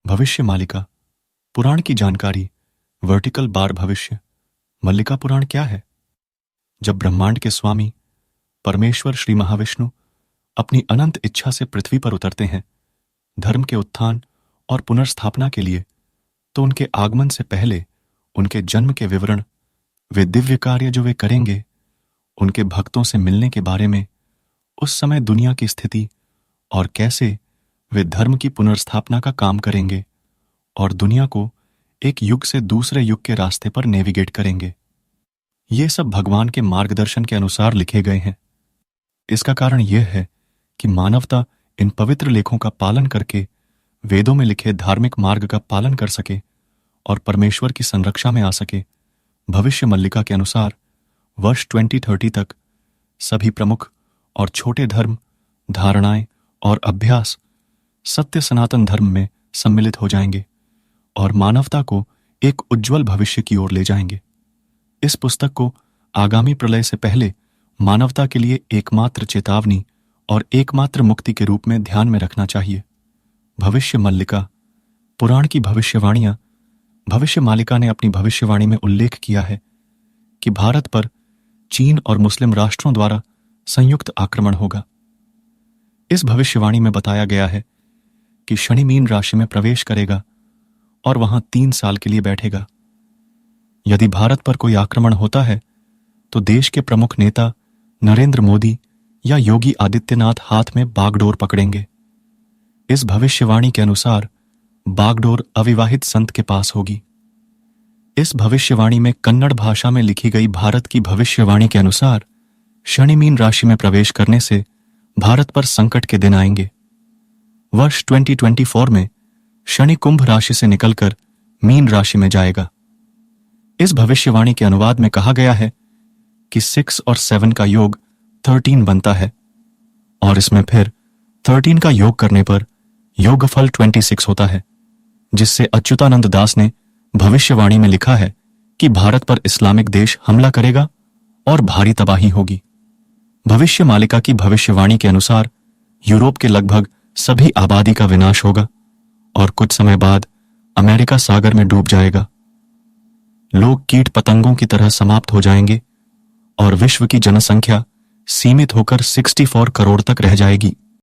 भविष्य मालिका पुराण की जानकारी। वर्टिकल बार भविष्य मल्लिका पुराण क्या है? जब ब्रह्मांड के स्वामी परमेश्वर श्री महाविष्णु अपनी अनंत इच्छा से पृथ्वी पर उतरते हैं धर्म के उत्थान और पुनर्स्थापना के लिए, तो उनके आगमन से पहले उनके जन्म के विवरण, वे दिव्य कार्य जो वे करेंगे, उनके भक्तों से मिलने के बारे में, उस समय दुनिया की स्थिति और कैसे वे धर्म की पुनर्स्थापना का काम करेंगे और दुनिया को एक युग से दूसरे युग के रास्ते पर नेविगेट करेंगे। ये सब भगवान के मार्गदर्शन के अनुसार लिखे गए हैं। इसका कारण यह है कि मानवता इन पवित्र लेखों का पालन करके वेदों में लिखे धार्मिक मार्ग का पालन कर सके और परमेश्वर की संरक्षा में आ सके। भविष्य मल्लिका के अनुसार वर्ष 2030 तक सभी प्रमुख और छोटे धर्म, धारणाएं और अभ्यास सत्य सनातन धर्म में सम्मिलित हो जाएंगे और मानवता को एक उज्जवल भविष्य की ओर ले जाएंगे। इस पुस्तक को आगामी प्रलय से पहले मानवता के लिए एकमात्र चेतावनी और एकमात्र मुक्ति के रूप में ध्यान में रखना चाहिए। भविष्य मल्लिका पुराण की भविष्यवाणियां। भविष्य मालिका ने अपनी भविष्यवाणी में उल्लेख किया है कि भारत पर चीन और मुस्लिम राष्ट्रों द्वारा संयुक्त आक्रमण होगा। इस भविष्यवाणी में बताया गया है कि शनि मीन राशि में प्रवेश करेगा और वहां 3 साल के लिए बैठेगा। यदि भारत पर कोई आक्रमण होता है तो देश के प्रमुख नेता नरेंद्र मोदी या योगी आदित्यनाथ हाथ में बागडोर पकड़ेंगे। इस भविष्यवाणी के अनुसार बागडोर अविवाहित संत के पास होगी। इस भविष्यवाणी में कन्नड़ भाषा में लिखी गई भारत की भविष्यवाणी के अनुसार शनि मीन राशि में प्रवेश करने से भारत पर संकट के दिन आएंगे। वर्ष 2024 में शनि कुंभ राशि से निकलकर मीन राशि में जाएगा। इस भविष्यवाणी के अनुवाद में कहा गया है कि 6 और 7 का योग 13 बनता है और इसमें फिर 13 का योग करने पर योगफल 26 होता है, जिससे अच्युतानंद दास ने भविष्यवाणी में लिखा है कि भारत पर इस्लामिक देश हमला करेगा और भारी तबाही होगी। भविष्य मालिका की भविष्यवाणी के अनुसार यूरोप के लगभग सभी आबादी का विनाश होगा और कुछ समय बाद अमेरिका सागर में डूब जाएगा। लोग कीट पतंगों की तरह समाप्त हो जाएंगे और विश्व की जनसंख्या सीमित होकर 64 करोड़ तक रह जाएगी।